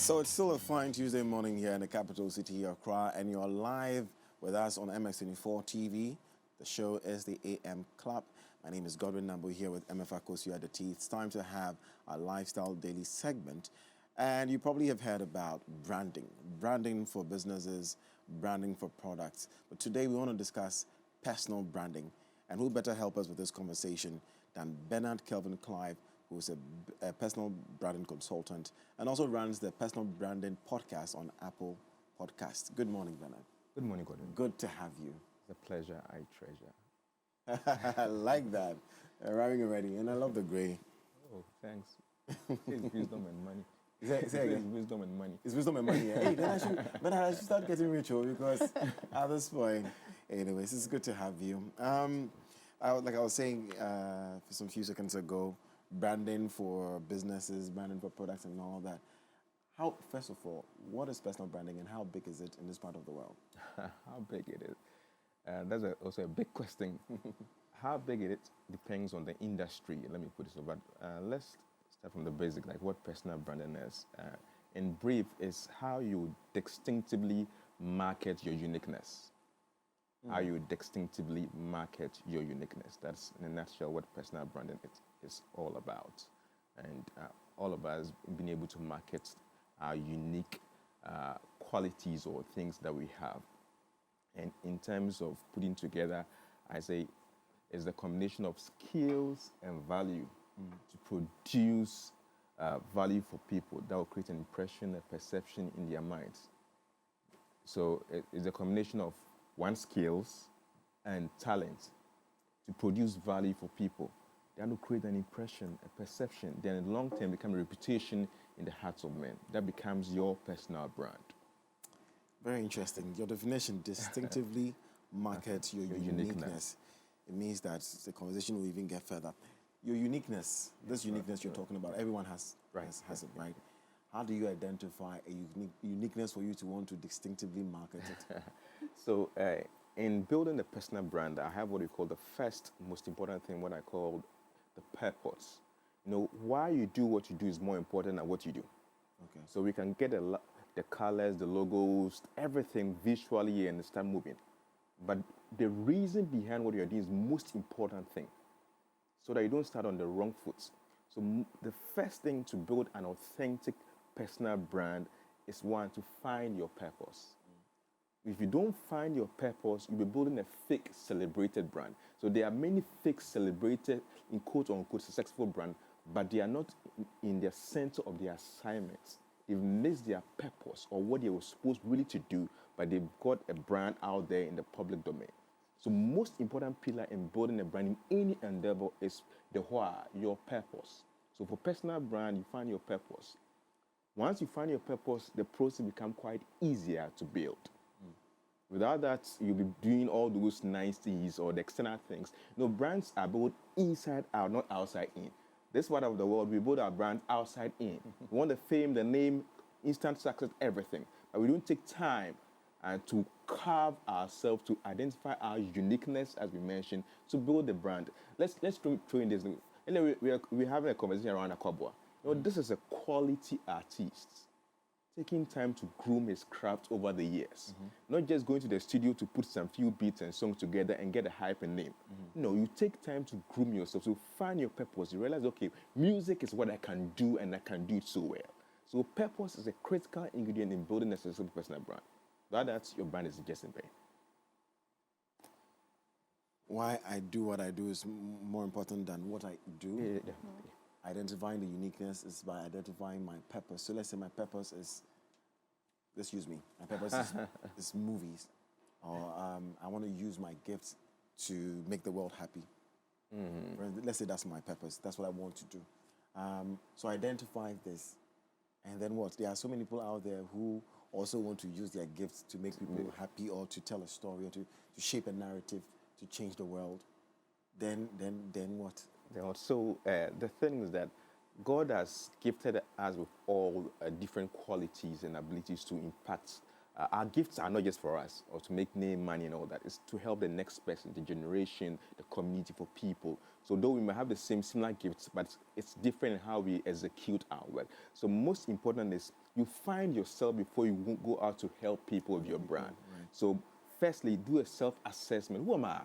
So it's still a fine Tuesday morning here in the capital city of Accra, and you're live with us on MX24 TV. The show is the AM Club. My name is Godwin Nambo here with MF Akosu at the T. It's time to have our lifestyle daily segment. And you probably have heard about branding for businesses, branding for products. But today we want to discuss personal branding. And who better help us with this conversation than Bernard Kelvin Clive, who is a personal branding consultant and also runs the personal branding podcast on Apple Podcasts. Good morning, Bernard. Good morning, Gordon. Good to have you. It's a pleasure I treasure. I like that. Arriving already, and I love the gray. Oh, thanks. It's wisdom and money. Say again. It's wisdom and money. It's wisdom and money. Yeah. Hey, then I should start getting ritual because at this point, anyways, it's good to have you. Like I was saying for some few seconds ago, branding for businesses, branding for products, and all that. First of all, what is personal branding and how big is it in this part of the world? How big it is? That's also a big question. How big it is depends on the industry. Let me put it so. But let's start from the basic, like what personal branding is. In brief, is how you distinctively market your uniqueness. How you distinctively market your uniqueness. That's, in a nutshell, what personal branding is all about. And all of us being able to market our unique qualities or things that we have. And in terms of putting together, I say, is the combination of skills and value to produce value for people that will create an impression, a perception in their minds. So it's a combination of skills and talent to produce value for people. That will create an impression, a perception, then in the long term become a reputation in the hearts of men. That becomes your personal brand. Very interesting. Your definition, distinctively market your uniqueness. It means that the conversation will even get further. Your uniqueness, this uniqueness you're talking about, everyone has it, right? How do you identify a uniqueness for you to want to distinctively market it? So in building a personal brand, I have what we call the first most important thing, what I call the purpose. You know, why you do what you do is more important than what you do. Okay. So we can get the colors, the logos, everything visually and start moving. But the reason behind what you're doing is the most important thing, so that you don't start on the wrong foot. So the first thing to build an authentic personal brand is one, to find your purpose. If you don't find your purpose, you'll be building a fake celebrated brand. So there are many fake celebrated, in quote-unquote, successful brands, but they are not in the center of their assignments. They've missed their purpose or what they were supposed really to do, but they've got a brand out there in the public domain. So most important pillar in building a brand in any endeavor is the why, your purpose. So for personal brand, you find your purpose. Once you find your purpose, the process becomes quite easier to build. Without that, you'll be doing all those niceties or the external things. You know, brands are built inside out, not outside in. This part of the world, we build our brand outside in. We want the fame, the name, instant success, everything. But we don't take time to carve ourselves, to identify our uniqueness, as we mentioned, to build the brand. Let's throw in this. Anyway, we're having a conversation around Akobwa. You know, this is a quality artist taking time to groom his craft over the years. Not just going to the studio to put some few beats and songs together and get a hype and name. No, you take time to groom yourself, to find your purpose. You realize, okay, music is what I can do and I can do it so well. So purpose is a critical ingredient in building a successful personal brand. Without that, your brand is just in vain. Why I do what I do is more important than what I do. Yeah. Identifying the uniqueness is by identifying my purpose. So let's say my purpose is, my purpose is movies. Or I want to use my gifts to make the world happy. Let's say that's my purpose. That's what I want to do. So identify this. And then what? There are so many people out there who also want to use their gifts to make people happy or to tell a story or to shape a narrative, to change the world. Then what? So the thing is that God has gifted us with all different qualities and abilities to impact. Our gifts are not just for us or to make name, money and all that. It's to help the next person, the generation, the community, for people. So though we may have the similar gifts, but it's different in how we execute our work. So most important is you find yourself before you go out to help people with your brand. Right. So firstly, do a self-assessment. Who am I?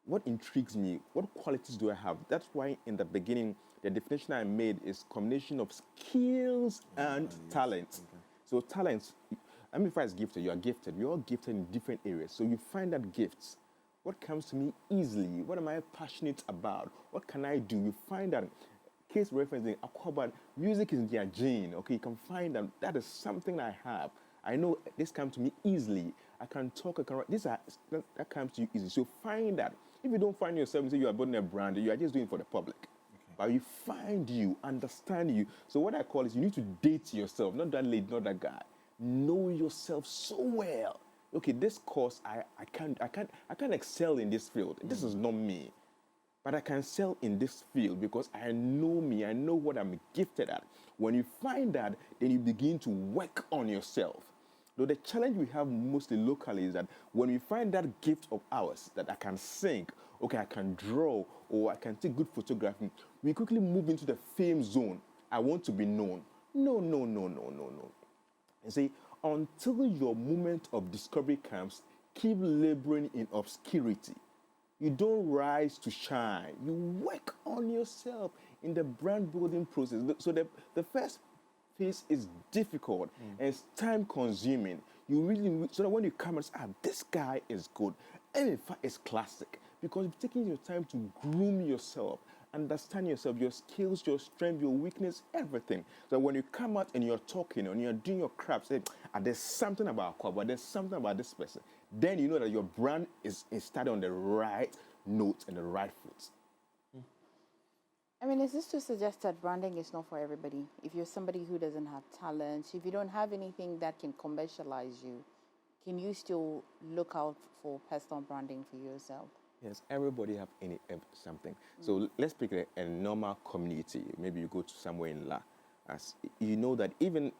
What intrigues me? What qualities do I have? That's why in the beginning, the definition I made is combination of skills and talents. Okay. So talents, I mean, if I was gifted, you are gifted. We're all gifted in different areas. So you find that gifts. What comes to me easily? What am I passionate about? What can I do? You find that. Case referencing, Aquabat, music is their gene. Okay, you can find that is something I have. I know this comes to me easily. I can talk, I can write. That comes to you easily. So find that. If you don't find yourself and say you are building a brand, you are just doing it for the public. Okay. But you find you, understand you. So what I call is you need to date yourself, not that lady, not that guy. Know yourself so well. Okay, this course I can't excel in this field. This is not me. But I can excel in this field because I know me, I know what I'm gifted at. When you find that, then you begin to work on yourself. Though the challenge we have mostly locally is that when we find that gift of ours, that I can sing, okay, I can draw, or I can take good photography, we quickly move into the fame zone. I want to be known. No. And say, until your moment of discovery comes, keep laboring in obscurity. You don't rise to shine. You work on yourself in the brand building process. So the first phase is difficult and it's time consuming. You really, so that when you come and say, this guy is good, and in fact it's classic, because you're taking your time to groom yourself, understand yourself, your skills, your strength, your weakness, everything. So when you come out and you're talking and you're doing your crap, say, there's something about Kwaba, there's something about this person, then you know that your brand is started on the right note and the right foot. I mean, is this to suggest that branding is not for everybody? If you're somebody who doesn't have talent, if you don't have anything that can commercialize you, can you still look out for personal branding for yourself? Yes, everybody have something. So let's pick a normal community. Maybe you go to somewhere in La. As you know that even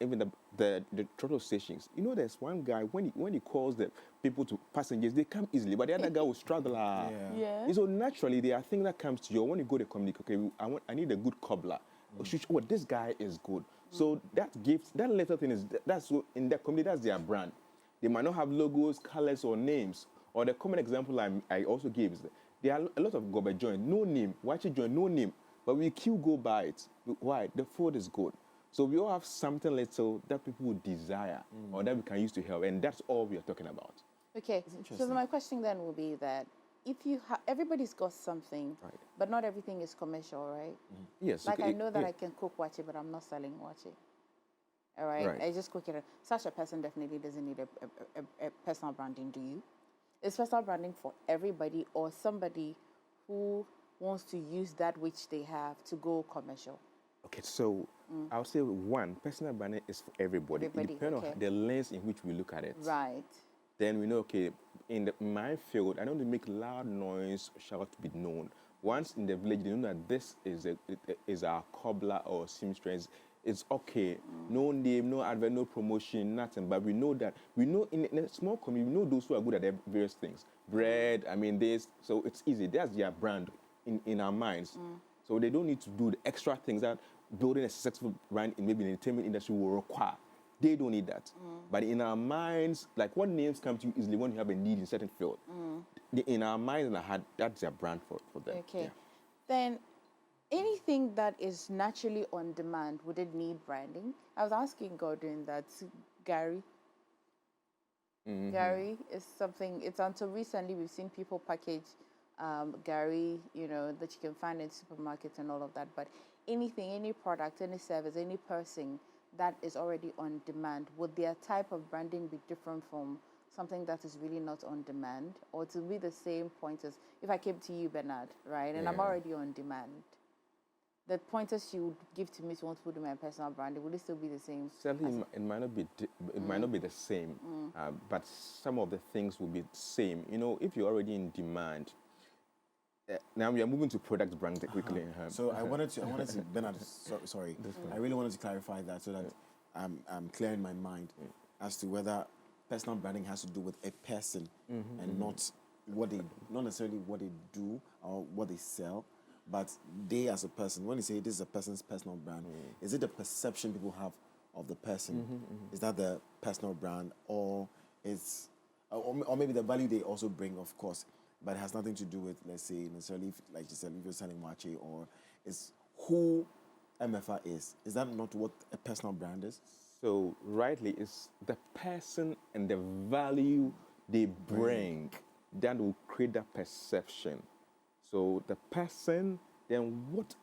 the throttle stations, you know there's one guy when he calls the people to passengers, they come easily, but the other guy will struggle. Yeah. So naturally there are things that comes to you when you go to communicate. Okay, I need a good cobbler. Oh, this guy is good. So that gives that little thing that's in their community, that's their brand. They might not have logos, colors, or names. Or the common example I also gave is that there are a lot of gobe joint, no name, watch it joint, no name, but we still go by it. Why? The food is good. So we all have something little that people would desire or that we can use to help, and that's all we are talking about. Okay, so my question then will be that if you everybody's got something, Right. but not everything is commercial, right? Yes. Like okay, I know that yeah. I can cook wache, but I'm not selling wache. All right? Right. I just cook it. Such a person definitely doesn't need a personal branding, do you? Is personal branding for everybody or somebody who wants to use that which they have to go commercial? Okay, so I would say one, personal branding is for everybody. Everybody, It depends okay. on the lens in which we look at it. Right. Then we know, okay, in my field, I don't want to make loud noise, shout to be known. Once in the village, they know that this is our cobbler or seamstress. It's okay. No name, no advert, no promotion, nothing. But we know in a small community, we know those who are good at various things. Bread, this. So it's easy. That's their brand in our minds. So they don't need to do the extra things that building a successful brand in maybe the entertainment industry will require. They don't need that. But in our minds, like what names come to you easily when you have a need in a certain field. In our minds and our heart, that's their brand for them. Okay. Yeah. Then anything that is naturally on demand, would it need branding? I was asking Gordon that Gary. Gary is something, it's until recently we've seen people package Gary, that you can find in supermarkets and all of that. But anything, any product, any service, any person that is already on demand, would their type of branding be different from something that is really not on demand? Or to be the same pointers? If I came to you, Bernard, right, and I'm Yeah. already on demand, the pointers you would give to me to want to do my personal branding, would it still be the same? Certainly, it might not be. It might not be the same, but some of the things will be the same. If you're already in demand. Now we are moving to product branding quickly. So I wanted to, Bernard, sorry. I really wanted to clarify that so that I'm clear in my mind as to whether personal branding has to do with a person and not necessarily what they do, or what they sell, but they as a person, when you say this is a person's personal brand, is it the perception people have of the person? Is that the personal brand, or it's, or maybe the value they also bring, of course, but it has nothing to do with, let's say, necessarily, like you said, if you're selling Mache, or it's who MFA is. Is that not what a personal brand is? So rightly, it's the person and the value they bring that will create that perception. So the person, then what,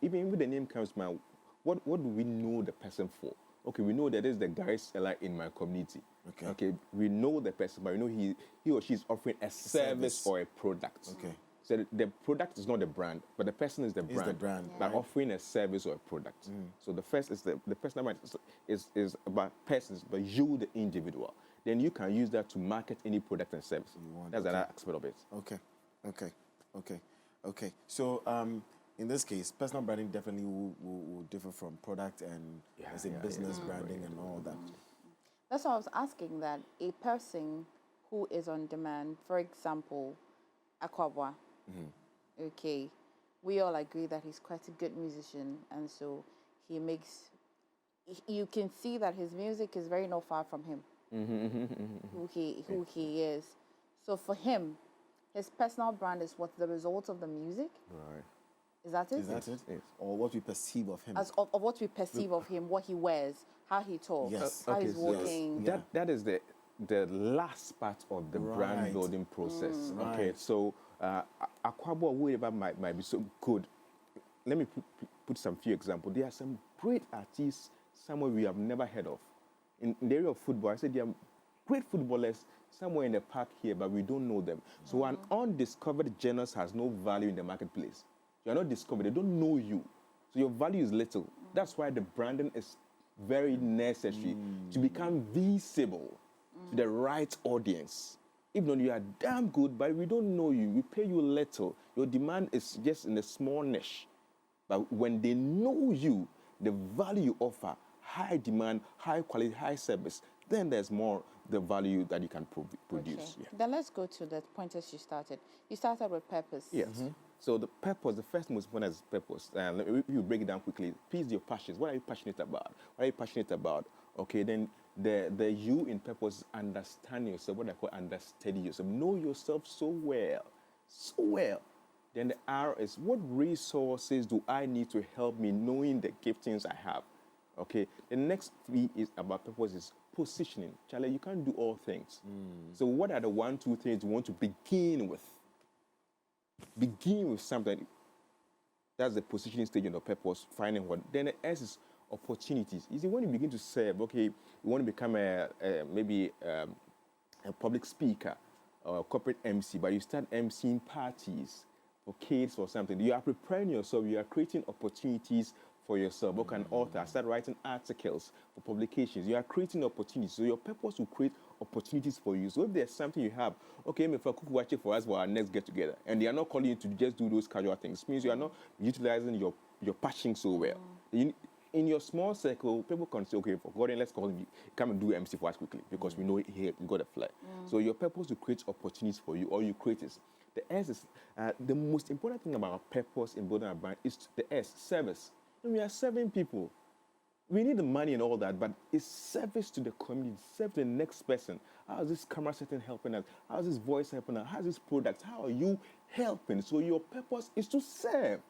even if the name comes to mind, what do we know the person for? Okay, we know that there's the guy seller in my community. Okay, we know the person, but we know he or she is offering a service or a product. Okay. So the product is not the brand, but the person is the brand. Is the brand. By offering a service or a product. So the first is the personal brand is about persons, but you, the individual. Then you can use that to market any product and service. That's another aspect of it. Okay. So in this case, personal branding definitely will differ from product and let's say business branding and all that. That's why I was asking that a person who is on demand, for example, Akwabwa, okay, we all agree that he's quite a good musician, and so he makes, you can see that his music is very not far from him, who he is. So for him, his personal brand is what, the result of the music? Right. Is that it? Is that it? Yes. Or what we perceive of him? Of what we perceive of him, what he wears, how he talks, Yes. how he's walking. That is the last part of the brand building process. Okay, so Akwabo, whoever might be so good. Let me put some few examples. There are some great artists somewhere we have never heard of. In the area of football, I said there are great footballers somewhere in the park here, but we don't know them. So an undiscovered genius has no value in the marketplace. You're not discovered, they don't know you. So your value is little. That's why the branding is very necessary to become visible to the right audience. If not, you are damn good, but we don't know you. We pay you little. Your demand is just in a small niche. But when they know you, the value you offer, high demand, high quality, high service, then there's more the value that you can produce. Okay. Yeah. Then let's go to the pointers you started. You started with purpose. Yes. So the purpose, the first most important is purpose. If you break it down quickly, please your passions. What are you passionate about? What are you passionate about? Okay, then the you in purpose is understand yourself, what I call understudy yourself. Know yourself so well. So well. Then the R is what resources do I need to help me knowing the giftings I have? Okay. The next three is about purpose is positioning. Charlie, you can't do all things. So what are the 1, 2 things you want to begin with? Begin with something. That's the positioning stage in the purpose, finding what. Then the S is opportunities. You see, when you begin to serve, okay, you want to become maybe a public speaker or a corporate MC, but you start emceeing parties for kids or something. You are preparing yourself. You are creating opportunities for yourself. Book an author, start writing articles for publications. You are creating opportunities. So your purpose will create opportunities for you. So if there's something you have, okay, if I cook watch it for us for our next get together, and they are not calling you to just do those casual things, it means you are not utilizing your passion so well. In your small circle, people can say, okay, for Gordon, let's call him, come and do MC for us quickly because we know he got a fly. So your purpose to create opportunities for you, or you create it. The S is the most important thing about our purpose in building a brand is the S, service. And we are serving people. We need the money and all that, but it's service to the community, serve the next person. How is this camera setting helping us? How is this voice helping us? How is this product? How are you helping? So your purpose is to serve.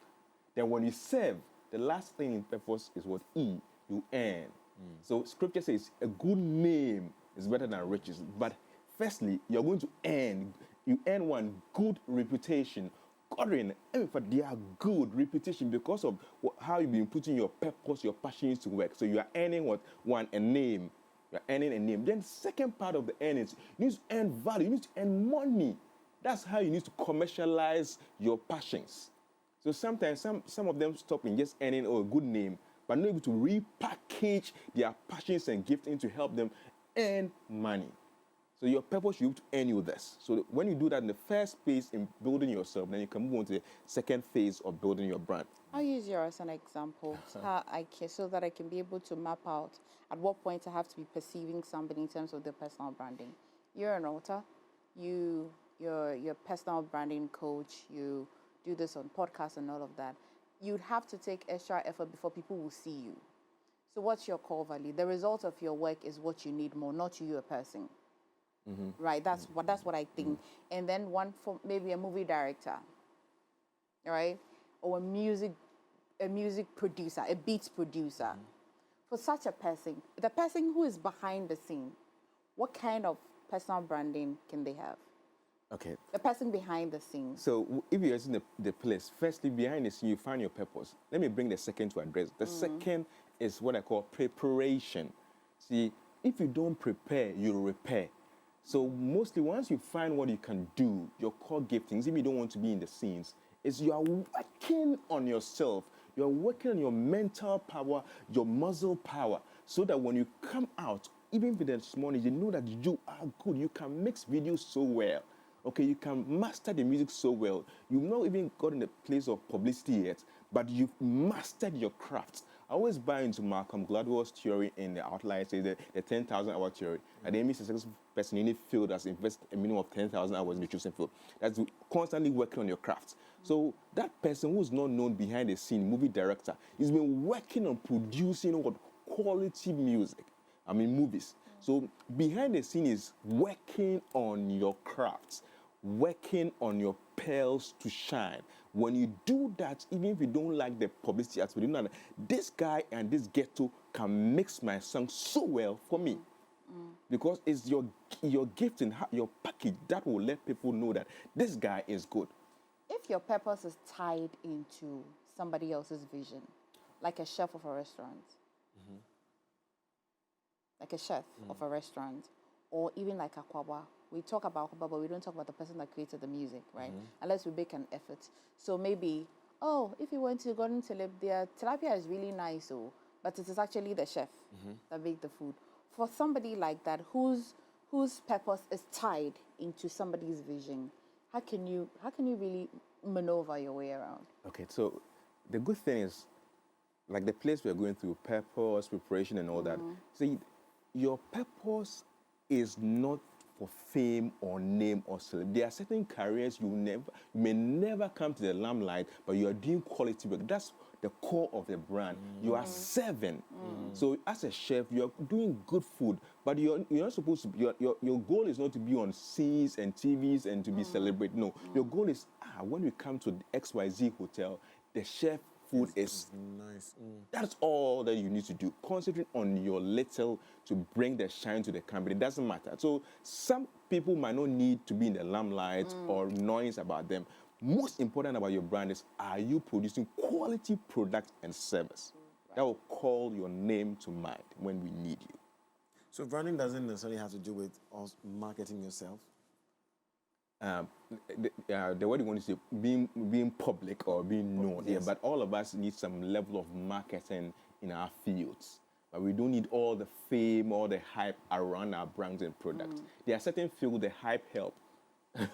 Then when you serve, the last thing in purpose is what? E, you earn. So scripture says a good name is better than riches. But firstly, you're going to earn. You earn one good reputation. Godwin, in fact, they are good reputation because of how you've been putting your purpose, your passions to work. So you are earning what? One, a name. You're earning a name. Then second part of the earnings, you need to earn value. You need to earn money. That's how you need to commercialize your passions. So sometimes some of them stop in just earning a good name, but not able to repackage their passions and gifting to help them earn money. So your purpose should be to earn you this. So when you do that in the first phase in building yourself, then you can move on to the second phase of building your brand. I'll use you as an example so that I can be able to map out at what point I have to be perceiving somebody in terms of their personal branding. You're an author. You're your personal branding coach. You do this on podcasts and all of that, you'd have to take extra effort before people will see you. So what's your core value? The result of your work is what you need more, not you a person. Right? That's what I think. And then one for maybe a movie director, right? Or a music producer, a beats producer. For such a person, the person who is behind the scene, what kind of personal branding can they have? Okay. The person behind the scenes. So if you're in the place, firstly, behind the scene, you find your purpose. Let me bring the second to address. The second is what I call preparation. See, if you don't prepare, you repair. So mostly once you find what you can do, your core giftings, if you don't want to be in the scenes, is you are working on yourself. You're working on your mental power, your muscle power, so that when you come out, even with the small, you know that you are good. You can mix videos so well. Okay, you can master the music so well. You've not even got in the place of publicity yet, but you've mastered your craft. I always buy into Malcolm Gladwell's theory in the Outliers, the 10,000-hour theory. And any successful person in any field has invested a minimum of 10,000 hours in the chosen field. That's constantly working on your craft. So that person who's not known behind the scene, movie director, he's been working on producing what quality music. I mean, movies. So behind the scene is working on your crafts, working on your pearls to shine. When you do that, even if you don't like the publicity aspect, you know that this guy and this ghetto can mix my song so well for me. Because it's your gifting, your package that will let people know that this guy is good. If your purpose is tied into somebody else's vision, like a chef of a restaurant, like a chef of a restaurant, or even like a kwaba. We talk about kwaba, but we don't talk about the person that created the music, right? Unless we make an effort. So maybe, if you went to Golden Tilip, their tilapia is really nice, but it is actually the chef that made the food. For somebody like that, whose purpose is tied into somebody's vision, how can you really maneuver your way around? Okay, so the good thing is, like the place we're going through, purpose, preparation, and all that. See, your purpose is not for fame or name or celebrity. There are certain careers you may never come to the limelight, but you are doing quality work. That's the core of the brand. You are serving. So as a chef, you are doing good food, but you're not supposed to be, your goal is not to be on C's and TVs and to be celebrated. No, your goal is, when we come to the XYZ hotel, the chef food is nice. That's all that you need to do. Concentrate on your little to bring the shine to the company. It doesn't matter. So some people might not need to be in the limelight or noise about them. Most important about your brand is, are you producing quality product and service that will call your name to mind when we need you? So branding doesn't necessarily have to do with marketing yourself. The word you want to say, being public or being known. Yes. Yeah, but all of us need some level of marketing in our fields. But we don't need all the fame, all the hype around our brands and products. There are certain fields the hype help. It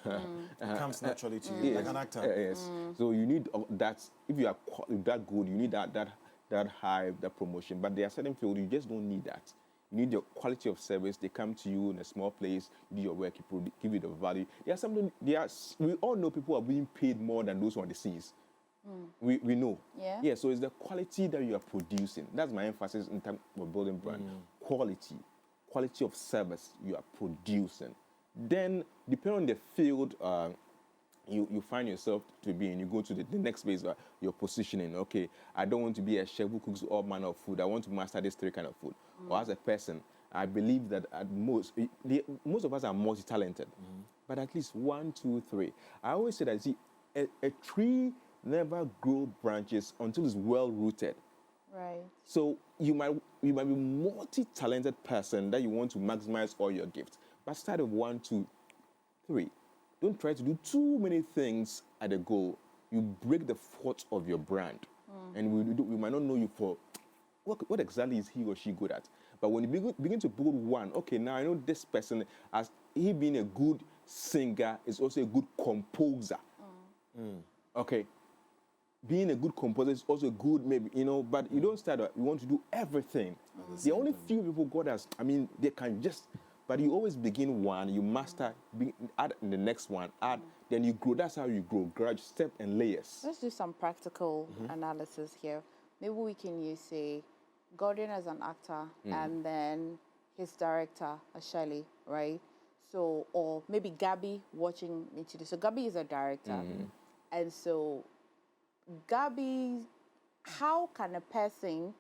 comes naturally to you, like an actor. Yes. So you need that. If you are that good, you need that hype, that promotion. But there are certain fields you just don't need that. You need your quality of service. They come to you in a small place, you do your work, you give you the value. We all know people are being paid more than those on the scenes. We know. Yeah. Yeah, so it's the quality that you are producing. That's my emphasis in terms of building brand. Quality of service you are producing. Then, depending on the field you find yourself to be in, you go to the next phase, your positioning. Okay, I don't want to be a chef who cooks all manner of food. I want to master these three kind of food. Or as a person, I believe that at most of us are multi-talented, but at least 1, 2, 3. I always say that, see, a tree never grows branches until it's well rooted. Right. So you might be multi-talented person that you want to maximize all your gifts, but start with 1, 2, 3. Don't try to do too many things at a go. You break the force of your brand, and we might not know you for what exactly is he or she good at. But when you begin to build one, okay, now I know this person, as he being a good singer, is also a good composer. Okay, being a good composer is also good, maybe, but you don't start, you want to do everything. The only few people got us, they can just But you always begin one, you master, add the next one, add, then you grow. That's how you grow, gradual step and layers. Let's do some practical analysis here. Maybe we can use, say, Gordon as an actor and then his director, Ashali, right? So, or maybe Gabby watching me today. So Gabby is a director. And so Gabby, how can a person,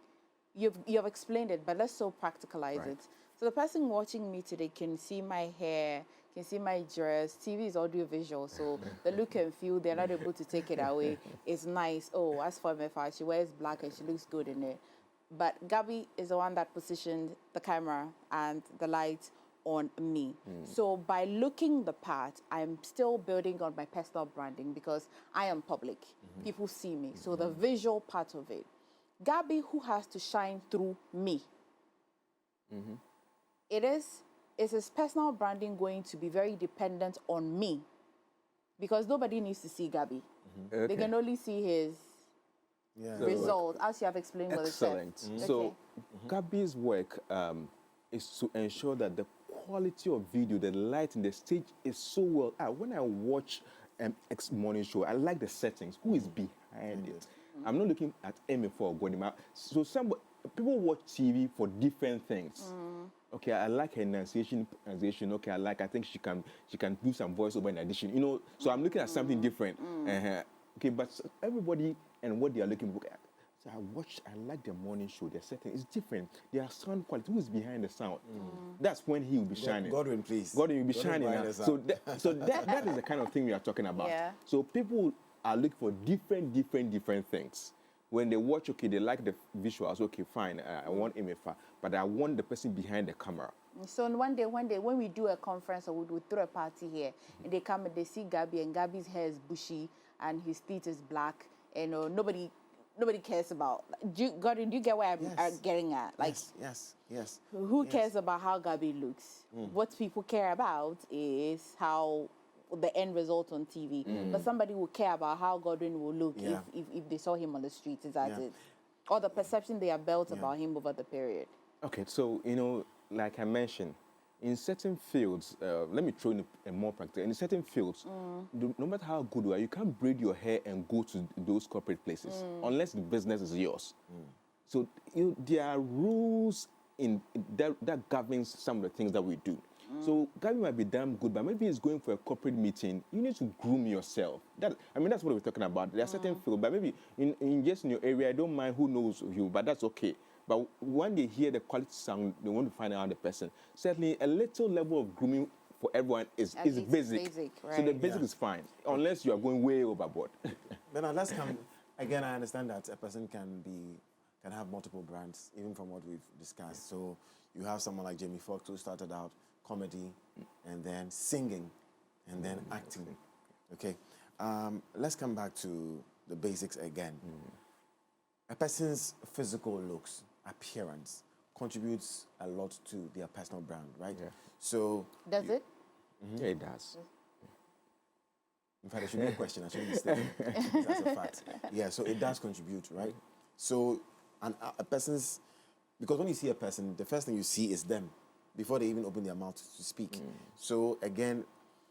you've explained it, but let's so practicalize it. So the person watching me today can see my hair, can see my dress. TV is audio visual, so the look and feel, they're not able to take it away. It's nice. Oh, as for MFI, she wears black and she looks good in it. But Gabby is the one that positioned the camera and the light on me. So by looking the part, I'm still building on my personal branding because I am public. People see me. So the visual part of it. Gabby, who has to shine through me. Is his personal branding going to be very dependent on me? Because nobody needs to see Gabby. They can only see his result, as you have explained with the chef. Excellent. So Gabby's work is to ensure that the quality of video, the light in the stage is so well. When I watch X Morning Show, I like the settings. Who is behind it? I'm not looking at Amy for Godima. So people watch TV for different things. Okay, I like her enunciation. Okay, I think she can do some voiceover in addition. You know, so I'm looking at something different. Okay, but everybody and what they are looking for. So I like the morning show. The setting is different. Their sound quality. Who is behind the sound? That's when he will be shining. Godwin, please. Godwin will be shining now. So that is the kind of thing we are talking about. Yeah. So people are looking for different things. When they watch, okay, they like the visuals. Okay, fine. I want MFA, but I want the person behind the camera. So one day, when we do a conference or we throw a party here, and they come and they see Gabby, and Gabby's hair is bushy and his teeth is black, and nobody cares about. Gordon, do you get where I'm getting at? Like, yes. Who cares about how Gabby looks? What people care about is how the end result on TV. But somebody will care about how Gordon will look if they saw him on the streets. Is that it? Or the perception they have built about him over the period. Okay, so, like I mentioned, in certain fields, let me throw in a more practical. In certain fields, no matter how good you are, you can't braid your hair and go to those corporate places unless the business is yours. So there are rules that governs some of the things that we do. So Gabby might be damn good, but maybe he's going for a corporate meeting. You need to groom yourself. That's what we're talking about. There are certain fields, but maybe in your area, I don't mind who knows you, but that's okay. But when they hear the quality sound, they want to find out the person. Certainly, a little level of grooming for everyone is basic. Right. So the basic is fine, unless you are going way overboard. But now let's come again. I understand that a person can have multiple brands, even from what we've discussed. So you have someone like Jamie Foxx who started out comedy, and then singing, and then acting. Okay, let's come back to the basics again. A person's physical looks, appearance, contributes a lot to their personal brand, right? Yeah. So does it? Yeah, it does. In fact, it should be a question. I shouldn't be stating. That's a fact. Yeah, so it does contribute, right? So a person's, because when you see a person, the first thing you see is them before they even open their mouth to speak. So again,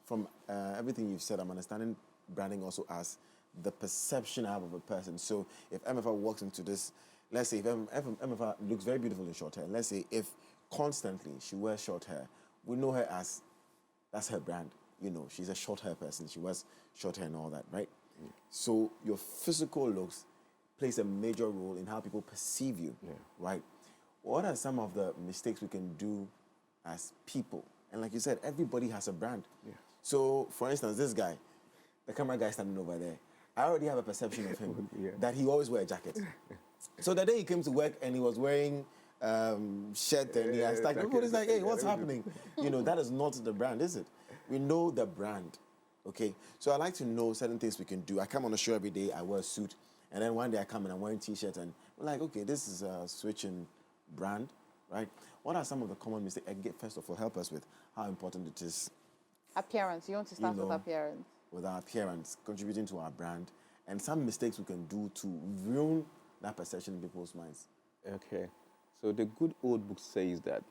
from everything you've said, I'm understanding branding also as the perception I have of a person. So if MFA walks into this, let's say if MFA looks very beautiful in short hair, let's say if constantly she wears short hair, we know her as, that's her brand. She's a short hair person. She wears short hair and all that, right? So your physical looks plays a major role in how people perceive you, right? What are some of the mistakes we can do as people? And like you said, everybody has a brand. So, for instance, this guy, the camera guy standing over there, I already have a perception of him that he always wears a jacket. So the day he came to work and he was wearing shirt and he has everybody's like, hey, what's happening? That is not the brand, is it? We know the brand, okay? So I like to know certain things we can do. I come on the show every day, I wear a suit, and then one day I come and I'm wearing t-shirt and we're like, okay, this is a switching brand, right? What are some of the common mistakes? First of all, help us with how important it is. Appearance. You want to start with appearance. With our appearance, contributing to our brand, and some mistakes we can do to ruin that perception in people's minds. Okay. So the good old book says that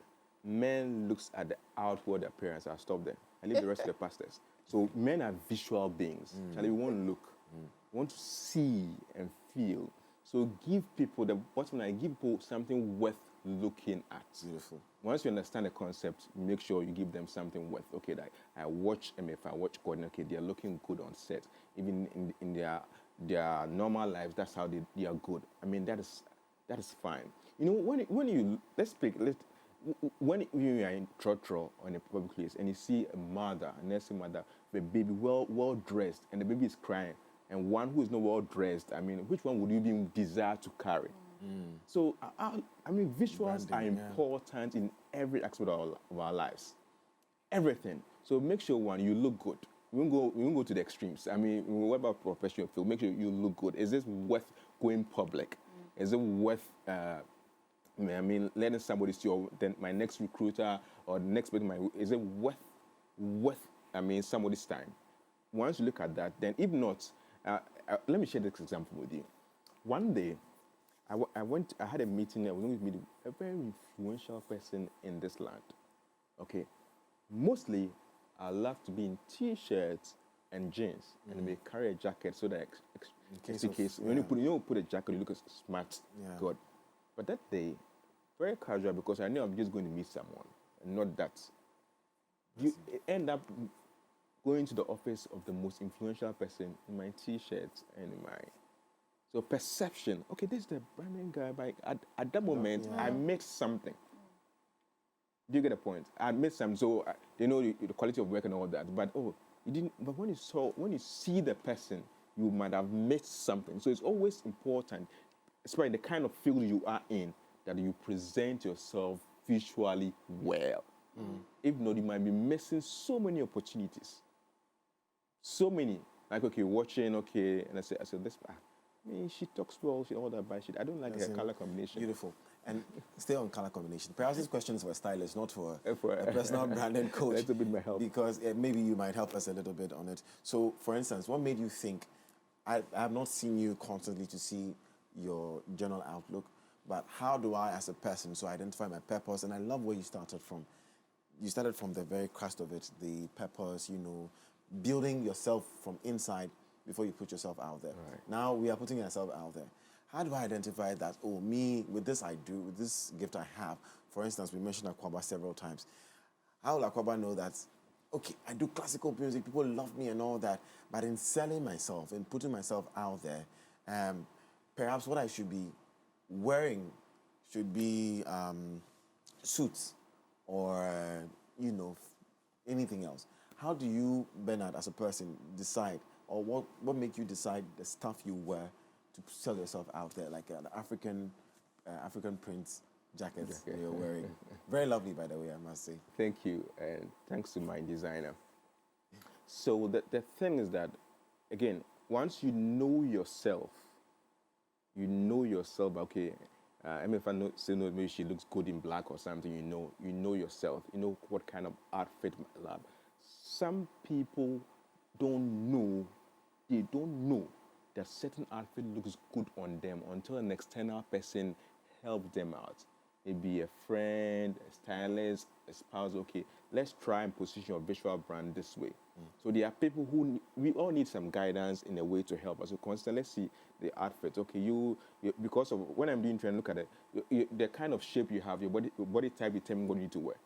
men looks at the outward appearance. I'll stop there. I leave the rest to the pastors. So men are visual beings. Charlie, we want to look. We want to see and feel. So give people, the bottom line, give people something worth looking at. Beautiful. Once you understand the concept, make sure you give them something worth. Okay, like I watch MF, I watch Gordon, okay, they're looking good on set. Even in their normal lives, that's how they are good. I mean, that is fine. You know, when you, when you are in Trotro or in a public place and you see a mother, a nursing mother, with a baby well dressed, and the baby is crying, and one who is not well dressed, I mean, which one would you even desire to carry? So, I mean, visuals are important in every aspect of our lives. Everything. So make sure, one, you look good. We won't go to the extremes. I mean, whatever professional field, make sure you look good. Is this worth going public? Is it worth, I mean, letting somebody see, or then my next recruiter or the next person, is it worth, I mean, somebody's time? Once you look at that, then if not, let me share this example with you. One day, I had a meeting. I was going to meet a very influential person in this land. Okay, mostly I love to be in t-shirts and jeans, and may carry a jacket so that in case when you put a jacket, you look smart. Yeah. Good. But that day, very casual, because I knew I'm just going to meet someone, and not that. You end up going to the office of the most influential person in my t-shirts and in my. So perception, okay, this is the branding guy, but at that moment, I made something. Do you get the point? I made something, so they know the quality of work and all that, but you didn't, but when you see the person, you might have made something. So it's always important, especially the kind of field you are in, that you present yourself visually well. If not, you might be missing so many opportunities. So many. Like, okay, watching, okay, and I said, this, I mean, she talks well, she all that bad shit. I don't like her color combination. Beautiful. And stay on color combination. Perhaps this question is for a stylist, not for a personal branding coach. That's a bit my help. Because maybe you might help us a little bit on it. So, for instance, what made you think, I have not seen you constantly to see your general outlook, but how do I, as a person, so identify my purpose? And I love where you started from. You started from the very crust of it, the purpose, building yourself from inside before you put yourself out there. Right. Now we are putting ourselves out there. How do I identify that, me, with this I do, with this gift I have? For instance, we mentioned Akwaba several times. How will Akwaba know that, okay, I do classical music, people love me and all that, but in selling myself, in putting myself out there, perhaps what I should be wearing should be suits or, anything else. How do you, Bernard, as a person, decide, or what make you decide the stuff you wear to sell yourself out there, like an African print jacket you're wearing? Very lovely, by the way, I must say. Thank you, and thanks to my designer. So the thing is that, again, once you know yourself, okay, if I say no, maybe she looks good in black or something, you know yourself, you know what kind of outfit you love. Some people don't know that certain outfit looks good on them until an external person helps them out. Maybe a friend, a stylist, a spouse. Okay, let's try and position your visual brand this way. So there are people who we all need some guidance in a way to help us. So constantly, let's see the outfit. Okay, you because of when I'm doing training, look at it, the kind of shape you have, your body type determines what you need to wear.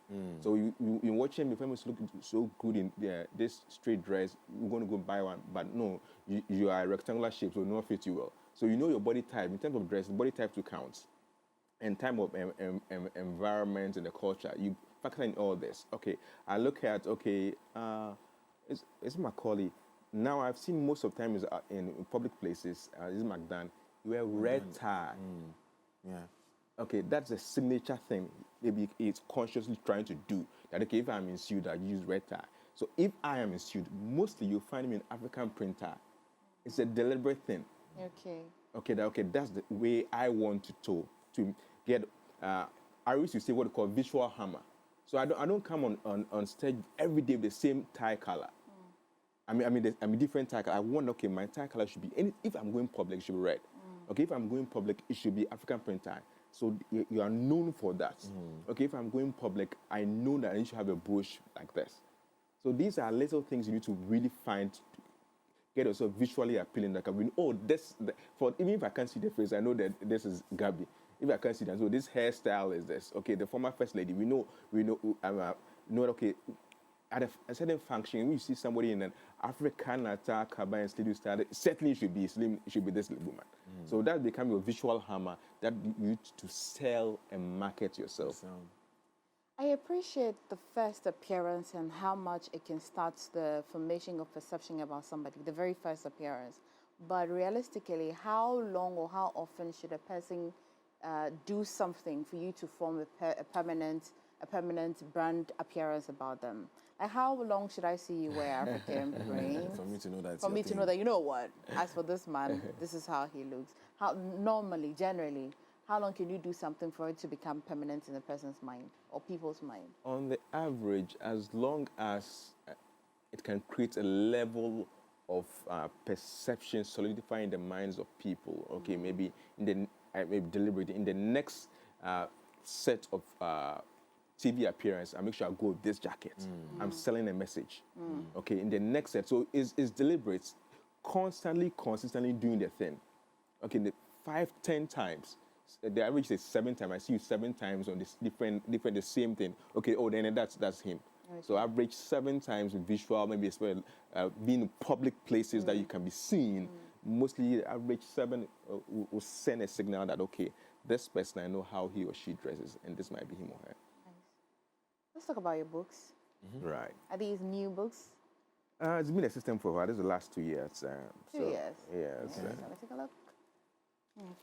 So you watching me, famous look so good in this straight dress, you're going to go buy one, but no, you are a rectangular shape, so it will not fit you well. So you know your body type in terms of dress, body type too counts. In time of environment and the culture, you factor in all this. Okay, I look at it's Macaulay. Now I've seen most of the time is in public places. This is McDan. You wear red tie. Yeah. Okay, that's a signature thing. Maybe it's consciously trying to do that. Okay, if I'm in suit, I use red tie. So if I am in suit, mostly you find me in African print tie. It's a deliberate thing. Okay, that's the way I want to get. I used to say what they call visual hammer. So I don't come on stage every day with the same tie color. I mean different tie color. I want, okay, my tie color should be, if I'm going public, it should be red. Okay, if I'm going public, it should be African print tie. So you are known for that. Okay, if I'm going public, I know that I need to have a brooch like this. So these are little things you need to really find, get yourself visually appealing. Like, for even if I can't see the face, I know that this is Gabby. If I can't see that, so this hairstyle is this. Okay, the former first lady. We know. Know. Okay, at a certain function, when you see somebody in an African attack, and studio style, certainly it should be slim. It should be this woman. So that becomes your visual hammer that you need to sell and market yourself. I appreciate the first appearance and how much it can start the formation of perception about somebody, the very first appearance. But realistically, how long or how often should a person do something for you to form a permanent brand appearance about them? Like, how long should I see you wear African print? For me to know that. For me to know that, you know what, as for this man, this is how he looks. How normally, generally, how long can you do something for it to become permanent in a person's mind or people's mind? On the average, as long as it can create a level of perception, solidifying the minds of people. Okay, maybe maybe deliberately in the next set of TV appearance, I make sure I go with this jacket. I'm selling a message. Okay, in the next set, so it's deliberate, consistently doing the thing. Okay, 5-10 times. The average is 7 times. I see you 7 times on this different, the same thing. Okay, oh, then that's him. Okay. So average 7 times with visual, maybe as well, being in public places that you can be seen. Mostly average 7 will send a signal that, okay, this person, I know how he or she dresses, and this might be him or her. Nice. Let's talk about your books. Right. Are these new books? It's been a system for a while. This is the last 2 years. 2 years? Yes. Let me take a look.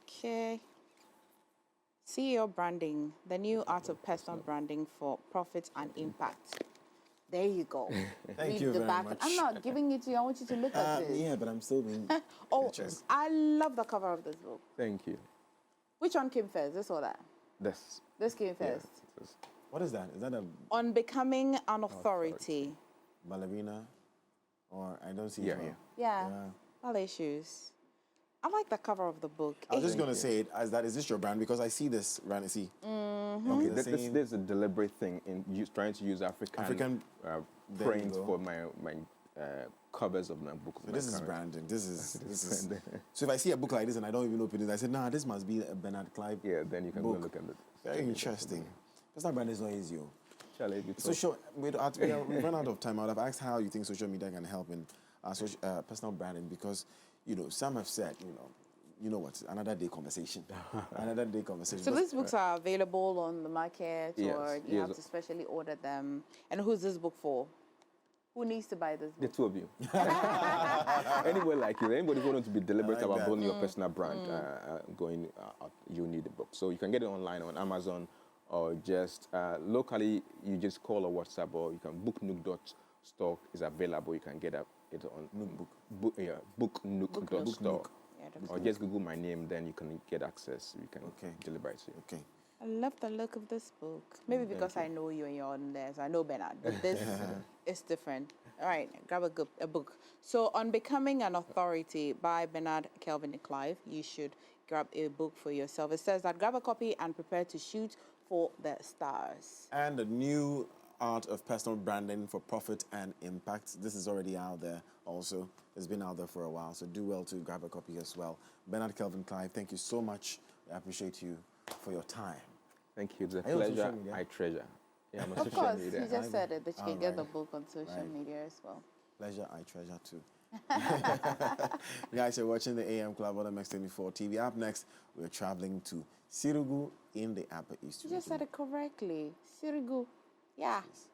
Okay. CEO Branding, the new art of personal branding for profit and impact. There you go. Thank you very much. I'm not giving it to you. I want you to look at it. Yeah, but I'm still being pictures. I love the cover of this book. Thank you. Which one came first, this or that? This came first. Yes. What is that? Is that a On Becoming an Authority. ballerina? Or I don't see Yeah, it. well. Yeah. Ballet shoes. I like the cover of the book. I was just going to say it as that. Is this your brand? Because I see this brand. Okay, this is a deliberate thing in trying to use African prints for my covers of my book. So this is branding. This is. So if I see a book like this and I don't even open it, I say, nah, this must be a Bernard Clive. Yeah, then you can go look at it. Very interesting. Personal brand is not easy. So we've run out of time. I would have asked how you think social media can help in personal branding, because some have said you know what, another day conversation. So these books are available on the market, or you have to specially order them. And who's this book for? Who needs to buy this book? The two of you. Anywhere like you. Anybody who wants to be deliberate about building your personal brand, you need the book. So you can get it online on Amazon, or just locally, you just call or WhatsApp, or you can booknook.store is available. You can get it on booknook.store. Or just Google my name, then you can get access. You can deliberate it. Okay. I love the look of this book. Maybe because I know you and you're on there, so I know Bernard. But this is different. All right, grab a book. So, On Becoming an Authority by Bernard Kelvin Clive, you should grab a book for yourself. It says that grab a copy and prepare to shoot for the stars. And the new art of personal branding for profit and impact. This is already out there also. It's been out there for a while, so do well to grab a copy as well. Bernard Kelvin Clive, thank you so much. I appreciate you for your time. Thank you. It's a pleasure. I treasure. Yeah, I'm on of course, you just said it, that you can get the book on social media as well. Pleasure, I treasure too. You guys are watching the AM Club on MX24 TV. Up next, we're traveling to Sirigu in the Upper East You just said it correctly. Sirigu. Yeah. Yes.